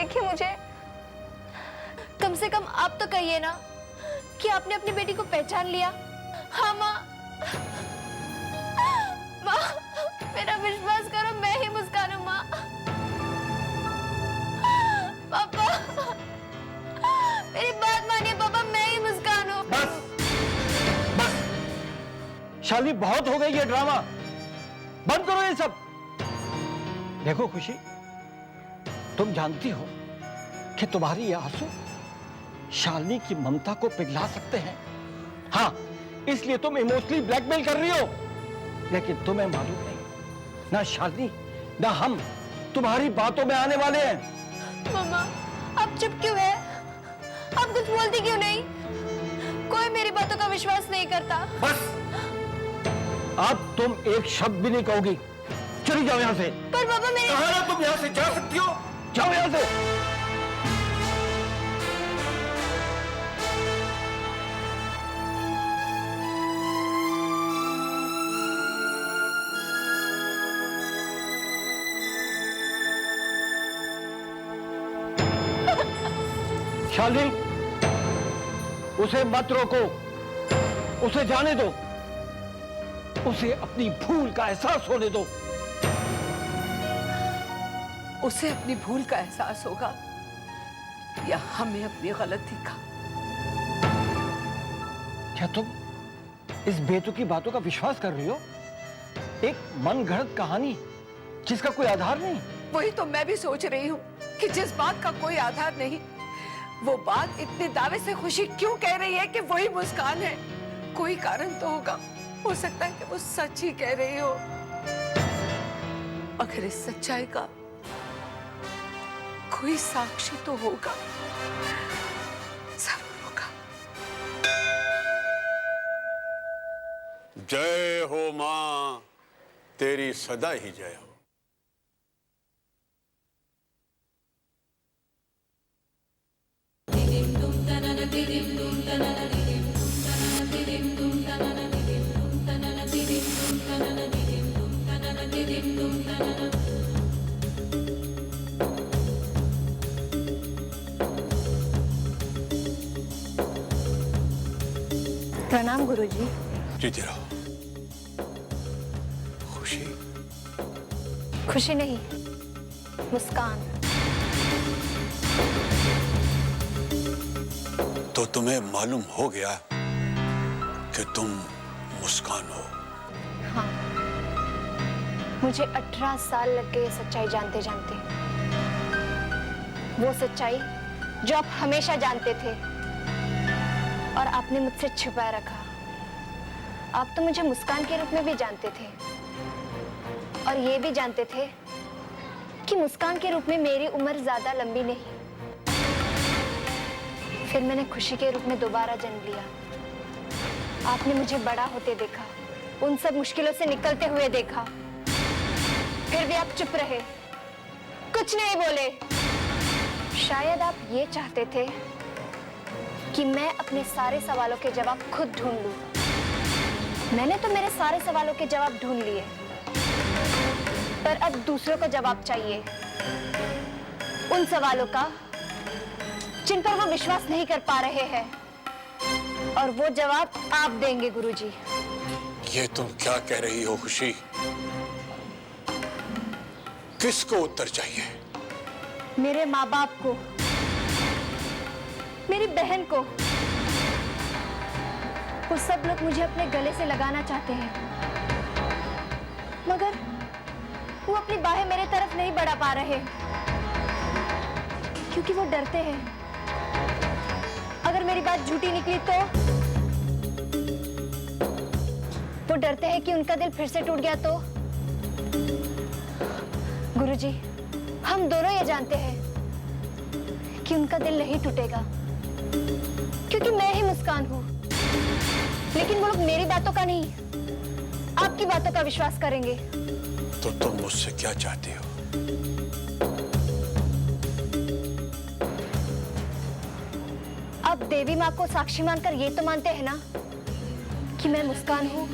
देखिए मुझे। कम से कम आप तो कहिए ना कि आपने अपनी बेटी को पहचान लिया। हाँ माँ, माँ मेरा विश्वास करो, मैं ही मुस्कान हूँ माँ। पापा मेरी बात मानिए पापा, मैं ही मुस्कान हूँ। बस बस शालिनी, बहुत हो गई ये ड्रामा, बंद करो ये सब। देखो खुशी, तुम जानती हो कि तुम्हारी ये आंसू शालिनी की ममता को पिघला सकते हैं। हाँ, इसलिए तुम इमोशनली ब्लैकमेल कर रही हो, लेकिन तुम्हें मालूम नहीं, ना शालिनी ना हम तुम्हारी बातों में आने वाले हैं। मम्मा आप चुप क्यों है? आप कुछ बोलती क्यों नहीं? कोई मेरी बातों का विश्वास नहीं करता। बस, अब तुम एक शब्द भी नहीं कहोगी। चली जाओ यहां से। पर पापा मेरे कहा ना तुम यहां से जा सकती हो, जाओ यहां से। शालिनी, उसे मत रोको, उसे जाने दो, उसे अपनी भूल का एहसास होने दो। उसे अपनी भूल का एहसास होगा या हमें अपनी गलती का? क्या तुम इस बेतुकी बातों का विश्वास कर रही हो? एक मनगढ़ंत कहानी जिसका कोई आधार नहीं। वही तो मैं भी सोच रही हूँ कि जिस बात का कोई आधार नहीं, वो बात इतने दावे से खुशी क्यों कह रही है कि वही मुस्कान है? कोई कारण तो होगा, हो सकता है कि वो सच ही कह रही हो। अगर इस सच्चाई का कोई साक्षी तो होगा, जरूर होगा। जय हो मां, तेरी सदा ही जय हो। प्रणाम गुरुजी। जीती रहो। खुशी? खुशी नहीं, मुस्कान। तो तुम्हें मालूम हो गया कि तुम मुस्कान हो? हाँ, मुझे 18 साल लग गए सच्चाई जानते जानते। वो सच्चाई जो आप हमेशा जानते थे और आपने मुझसे छुपाए रखा। आप तो मुझे मुस्कान के रूप में भी जानते थे और ये भी जानते थे कि मुस्कान के रूप में मेरी उम्र ज्यादा लंबी नहीं। फिर मैंने खुशी के रूप में दोबारा जन्म लिया। आपने मुझे बड़ा होते देखा, उन सब मुश्किलों से निकलते हुए देखा। फिर भी आप चुप रहे, कुछ नहीं बोले। शायद आप ये चाहते थे कि मैं अपने सारे सवालों के जवाब खुद ढूंढ लूं। मैंने तो मेरे सारे सवालों के जवाब ढूंढ लिए, पर अब दूसरों को जवाब चाहिए, उन सवालों का जिन पर वो विश्वास नहीं कर पा रहे हैं। और वो जवाब आप देंगे गुरुजी। ये तुम क्या कह रही हो खुशी? किसको उत्तर चाहिए? मेरे माँ बाप को, मेरी बहन को। वो सब लोग मुझे अपने गले से लगाना चाहते हैं, मगर वो अपनी बाहें मेरे तरफ नहीं बढ़ा पा रहे, क्योंकि वो डरते हैं अगर मेरी बात झूठी निकली तो। वो डरते हैं कि उनका दिल फिर से टूट गया तो। गुरुजी, हम दोनों ये जानते हैं कि उनका दिल नहीं टूटेगा, क्योंकि मैं ही मुस्कान हूं। लेकिन वो लोग मेरी बातों का नहीं, आपकी बातों का विश्वास करेंगे। तो तुम मुझसे क्या चाहती हो? आप देवी माँ को साक्षी मानकर ये तो मानते हैं ना कि मैं मुस्कान हूं।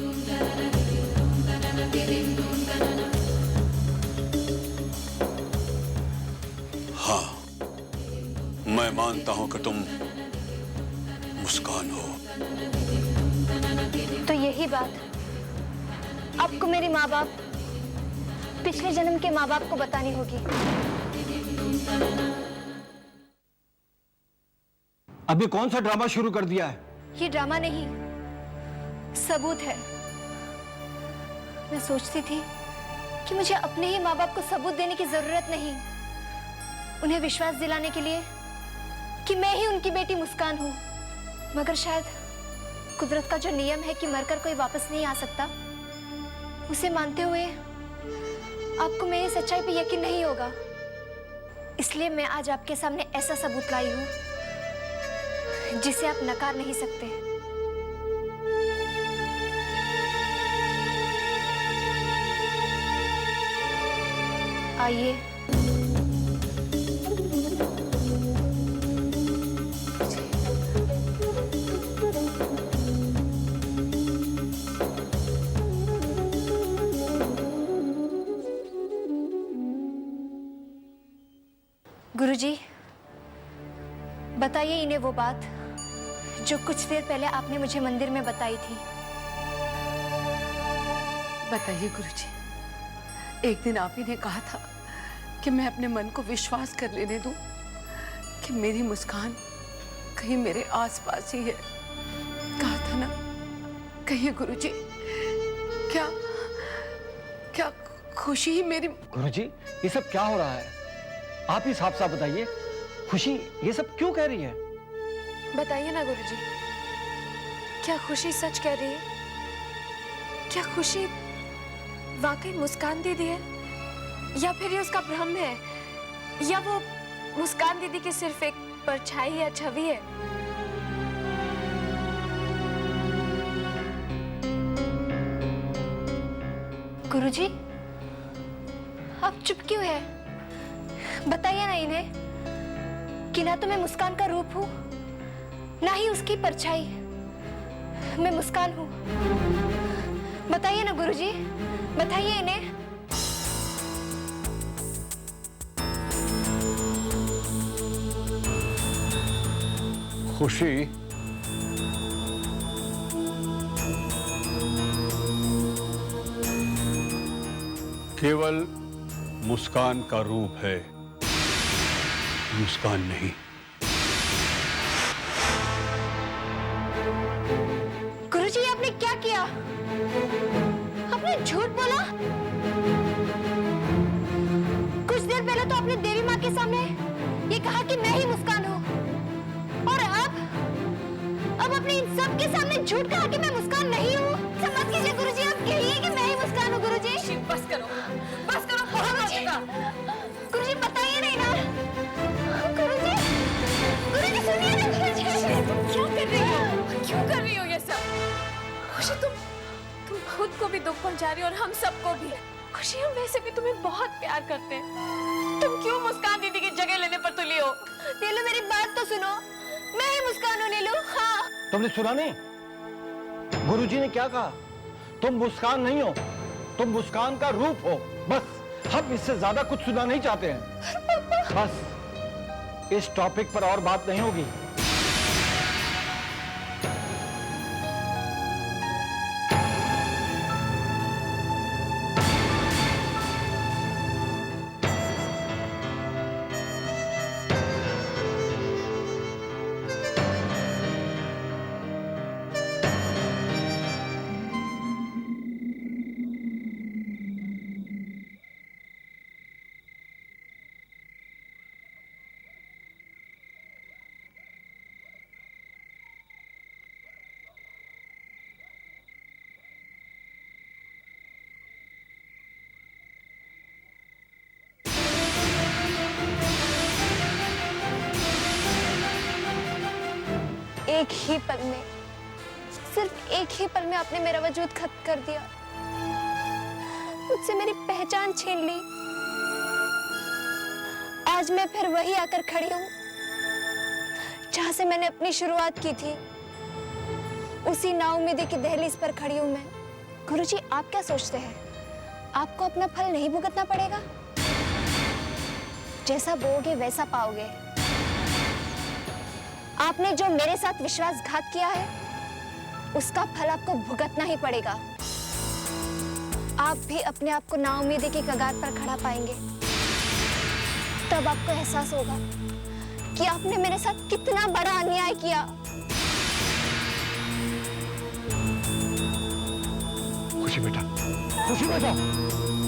हाँ, मैं मानता हूं कि तुम मुस्कान हो। तो यही बात आपको मेरे माँ बाप, पिछले जन्म के माँ बाप को बतानी होगी। अभी कौन सा ड्रामा शुरू कर दिया है? ये ड्रामा नहीं, सबूत है। मैं सोचती थी कि मुझे अपने ही माँ बाप को सबूत देने की जरूरत नहीं, उन्हें विश्वास दिलाने के लिए कि मैं ही उनकी बेटी मुस्कान हूँ। मगर शायद कुदरत का जो नियम है कि मरकर कोई वापस नहीं आ सकता, उसे मानते हुए आपको मेरी सच्चाई पे यकीन नहीं होगा। इसलिए मैं आज आपके सामने ऐसा सबूत लाई हूँ जिसे आप नकार नहीं सकते। आइए। गुरुजी, बताइए इन्हें वो बात जो कुछ देर पहले आपने मुझे मंदिर में बताई थी। बताइए गुरुजी, एक दिन आप ही ने कहा था कि मैं अपने मन को विश्वास कर लेने दूं कि मेरी मुस्कान कहीं मेरे आसपास ही है। कहा था ना? कहिए गुरुजी, क्या क्या खुशी ही मेरी। गुरुजी, ये सब क्या हो रहा है? आप ही साफ साफ बताइए, खुशी ये सब क्यों कह रही है? बताइए ना गुरुजी, क्या खुशी सच कह रही है? क्या खुशी वाकई मुस्कान दीदी है, या फिर ये उसका भ्रम है, या वो मुस्कान दीदी की सिर्फ एक परछाई या छवि है? गुरुजी, आप चुप क्यों है? बताइए ना इन्हें कि ना तो मैं मुस्कान का रूप हूं, ना ही उसकी परछाई। मैं मुस्कान हूं। बताइए ना गुरुजी, बताइए इन्हें। खुशी, केवल मुस्कान का रूप है, मुस्कान नहीं। गुरुजी, आपने क्या किया? आपने झूठ बोला। कुछ देर पहले तो आपने देवी माँ के सामने ये कहा कि मैं ही मुस्कान हूँ, और अब अपने इन सब के सामने झूठ कहा कि मैं मुस्कान नहीं हूँ। समझ कीजिए गुरुजी, आप कहिए कि मैं ही मुस्कान हूँ। गुरुजी बस करो, बस करो, बहुत हो जाएगा। गुरुजी बताइए नहीं ना। गुरुजी, गुरुजी सुनिए ना। गुरुजी, तुम क्या कर रही हो? क्यों कर रही हो ये सब? खुशी, तुम खुद को भी दुख पहुंचा रही हो और हम सबको भी। खुशी, हम वैसे भी तुम्हें बहुत प्यार करते हैं। तुम क्यों मुस्कान दीदी की जगह लेने पर तुली हो? नीलू, मेरी बात तो सुनो। मैं ही मुस्कान हूँ नीलू। हाँ, तुमने सुना नहीं? गुरुजी ने क्या कहा? तुम मुस्कान नहीं हो, तुम मुस्कान का रूप हो। बस, हम इससे ज्यादा कुछ सुनना नहीं चाहते हैं। बस, इस टॉपिक पर और बात नहीं होगी। एक ही पल में, सिर्फ एक ही पल में आपने मेरा वजूद खत्म कर दिया, मुझसे मेरी पहचान छीन ली। आज मैं फिर वही आकर खड़ी हूँ जहां से मैंने अपनी शुरुआत की थी। उसी नाउम्मीदी की दहलीज पर खड़ी हूँ मैं। गुरुजी, आप क्या सोचते हैं, आपको अपना फल नहीं भुगतना पड़ेगा? जैसा बोओगे वैसा पाओगे। आपने जो मेरे साथ विश्वासघात किया है, उसका फल आपको भुगतना ही पड़ेगा। आप भी अपने आप को नाउम्मीदी की कगार पर खड़ा पाएंगे। तब आपको एहसास होगा कि आपने मेरे साथ कितना बड़ा अन्याय किया। खुशी बेटा, खुशी बेटा,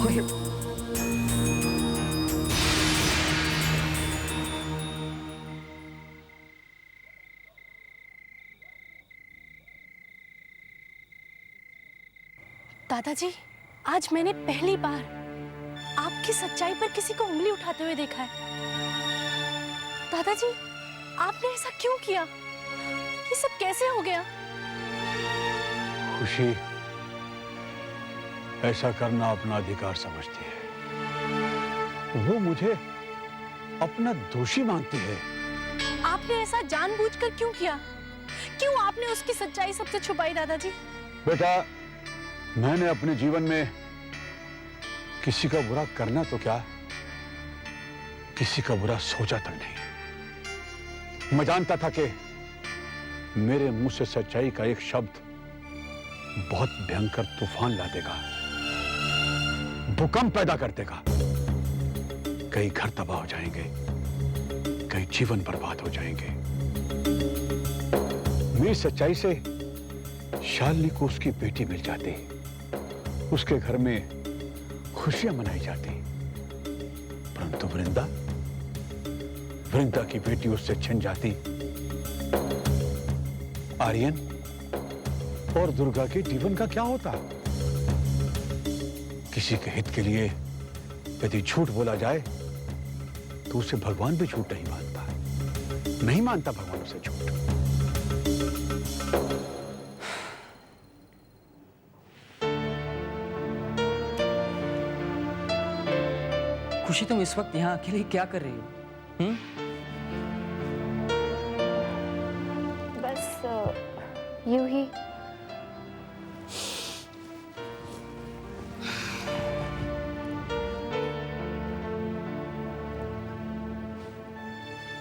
खुशी। दादाजी, आज मैंने पहली बार आपकी सच्चाई पर किसी को उंगली उठाते हुए देखा है। दादाजी, आपने ऐसा क्यों किया? ये सब कैसे हो गया? खुशी ऐसा करना अपना अधिकार समझती है। वो मुझे अपना दोषी मानती है। आपने ऐसा जानबूझकर क्यों किया? क्यों आपने उसकी सच्चाई सबसे छुपाई दादाजी? बेटा, मैंने अपने जीवन में किसी का बुरा करना तो क्या, किसी का बुरा सोचा तक नहीं। मैं जानता था कि मेरे मुंह से सच्चाई का एक शब्द बहुत भयंकर तूफान ला देगा, भूकंप पैदा कर देगा। कई घर तबाह हो जाएंगे, कई जीवन बर्बाद हो जाएंगे। मेरी सच्चाई से शालिनी को उसकी बेटी मिल जाती, उसके घर में खुशियां मनाई जाती, परंतु वृंदा की बेटी उससे छिन जाती। आर्यन और दुर्गा के जीवन का क्या होता? किसी के हित के लिए यदि झूठ बोला जाए तो उसे भगवान भी झूठ नहीं मानता, नहीं मानता भगवान उसे झूठ। खुशी, तुम इस वक्त यहाँ अकेले क्या कर रही हो? बस यूं ही।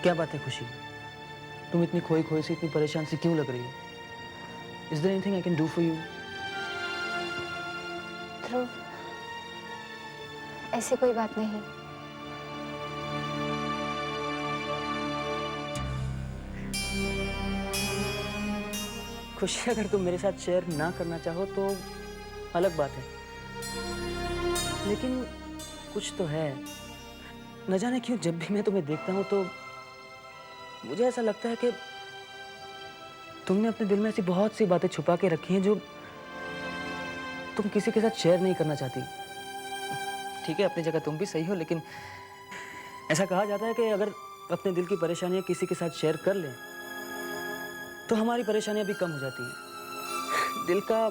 क्या बात है खुशी? तुम इतनी खोई खोई से, इतनी परेशान से क्यों लग रही हो? Is there anything I can do for you? ध्रुव, ऐसी कोई बात नहीं। खुशी, अगर तुम मेरे साथ शेयर ना करना चाहो तो अलग बात है, लेकिन कुछ तो है। न जाने क्यों जब भी मैं तुम्हें देखता हूं तो मुझे ऐसा लगता है कि तुमने अपने दिल में ऐसी बहुत सी बातें छुपा के रखी हैं जो तुम किसी के साथ शेयर नहीं करना चाहती। ठीक है, अपनी जगह तुम भी सही हो, लेकिन ऐसा कहा जाता है कि अगर अपने दिल की परेशानियां किसी के साथ शेयर कर लें तो हमारी परेशानियां भी कम हो जाती हैं, दिल का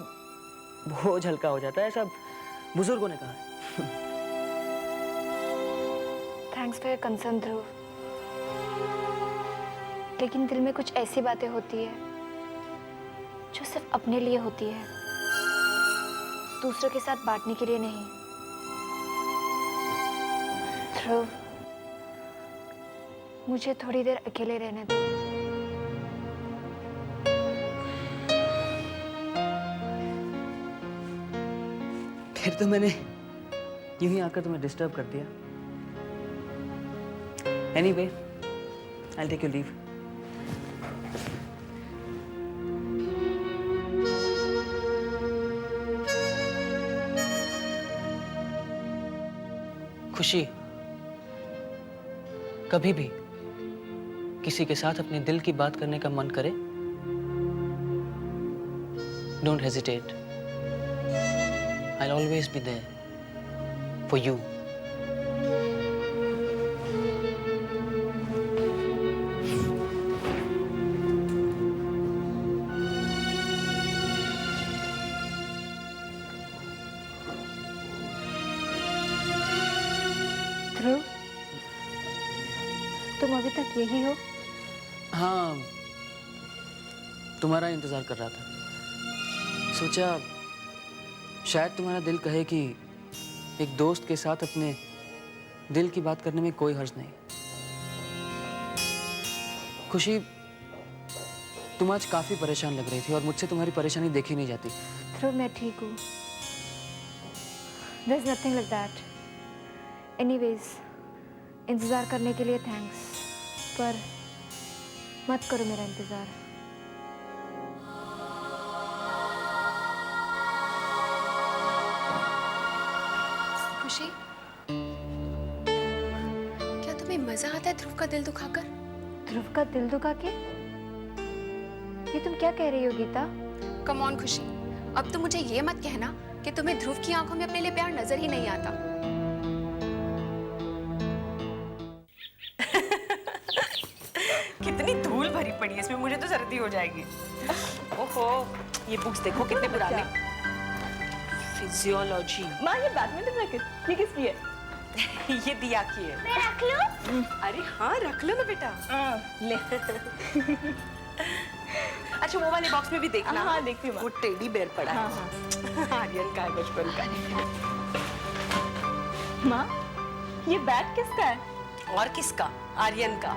बोझ हल्का हो जाता है, ऐसा बुजुर्गों ने कहा है। थैंक्स फॉर योर कंसर्न ध्रुव, लेकिन दिल में कुछ ऐसी बातें होती है जो सिर्फ अपने लिए होती है, दूसरों के साथ बांटने के लिए नहीं। ध्रुव, मुझे थोड़ी देर अकेले रहने दो। फिर तो मैंने यूं ही आकर तुम्हें डिस्टर्ब कर दिया। Anyway, I'll take your leave. खुशी, कभी भी किसी के साथ अपने दिल की बात करने का मन करे, don't hesitate. I'll always be there for you. ध्रुव, तुम अभी तक यही हो? हाँ, तुम्हारा इंतजार कर रहा था। सोचा शायद तुम्हारा दिल कहे कि एक दोस्त के साथ अपने दिल की बात करने में कोई हर्ज नहीं। खुशी, तुम आज काफी परेशान लग रही थी और मुझसे तुम्हारी परेशानी देखी नहीं जाती। ध्रुव, मैं ठीक हूँ। There's nothing like that. Anyways, इंतजार करने के लिए थैंक्स, पर मत करो मेरा इंतजार। खुशी, क्या तुम्हें मजा आता है ध्रुव का दिल दुखाकर? ध्रुव का दिल दुखा के? ये तुम क्या कह रही हो गीता? कम ऑन खुशी, अब तो मुझे ये मत कहना कि तुम्हें ध्रुव की आंखों में अपने लिए प्यार नजर ही नहीं आता। कितनी धूल भरी पड़ी है इसमें, मुझे तो सर्दी हो जाएगी। ओहो, ये बुक्स देखो कितने पुराने। फिजियोलॉजी। माँ, ये बैडमिंटन रैकेट ये किसकी है? ये दिया की है। मैं रख लूं? अरे हाँ, रख लो ना बेटा। ले। अच्छा, वो वाले बॉक्स में भी देखना। हाँ, देखती हूँ। वो टेडी बेयर पड़ा है। हाँ। आर्यन का है, बचपन का। माँ, ये बैट किसका है? और किसका? आर्यन का।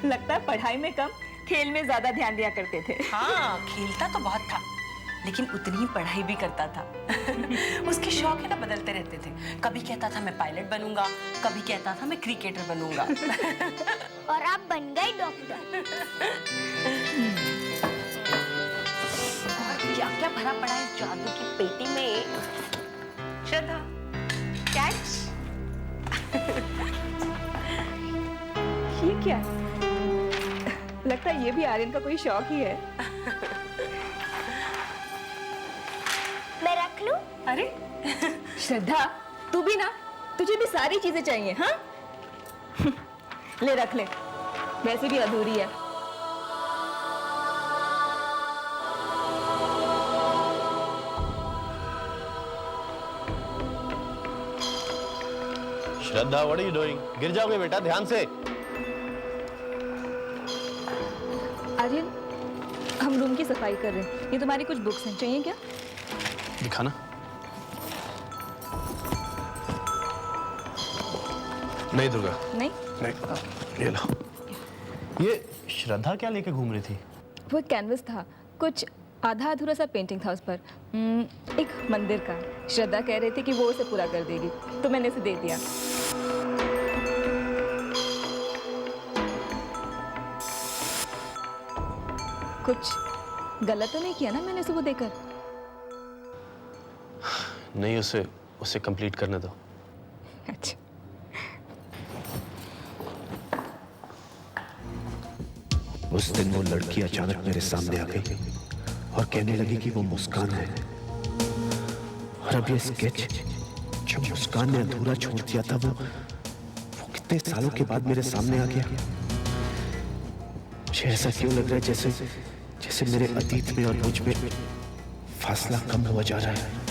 लगता है पढ़ाई में कम, खेल में ज्यादा ध्यान दिया करते थे। हाँ, खेलता तो बहुत था, लेकिन उतनी ही पढ़ाई भी करता था। उसके शौक है ना बदलते रहते थे। कभी कहता था मैं पायलट बनूंगा, कभी कहता था मैं क्रिकेटर बनूंगा। और आप बन गए डॉक्टर। क्या क्या भरा पड़ा है जादू की पेटी में। श्रद्धा, कैच। ये क्या है? लगता है ये भी आर्यन का कोई शौक ही है। मैं रख लूं? अरे श्रद्धा, तू भी ना, तुझे भी सारी चीजें चाहिए। हाँ, ले रख ले, वैसे भी अधूरी है। श्रद्धा, व्हाट आर यू डूइंग? गिर जाओगे बेटा, ध्यान से। आर्यन, हम रूम की सफाई कर रहे हैं। ये तुम्हारी कुछ बुक्स हैं, चाहिए क्या? दिखाना। नहीं दुर्गा। नहीं? नहीं, ये लो। ये श्रद्धा क्या लेके घूम रही थी? वो एक कैनवस था, कुछ आधा अधूरा सा पेंटिंग था उस पर, एक मंदिर का। श्रद्धा कह रही थी कि वो उसे पूरा कर देगी, तो मैंने उसे दे दिया। कुछ गलत तो नहीं किया ना मैंने उसे वो देकर? नहीं, उसे कंप्लीट करने दो। अच्छा। उस दिन वो लड़की अचानक मेरे सामने आ गई और कहने लगी कि वो मुस्कान है। और अब ये स्केच जो मुस्कान ने अधूरा छोड़ दिया था, वो कितने सालों के बाद मेरे सामने आ गया। मुझे ऐसा क्यों लग रहा है जैसे मेरे अतीत में और मुझ में फासला कम हुआ जा रहा है।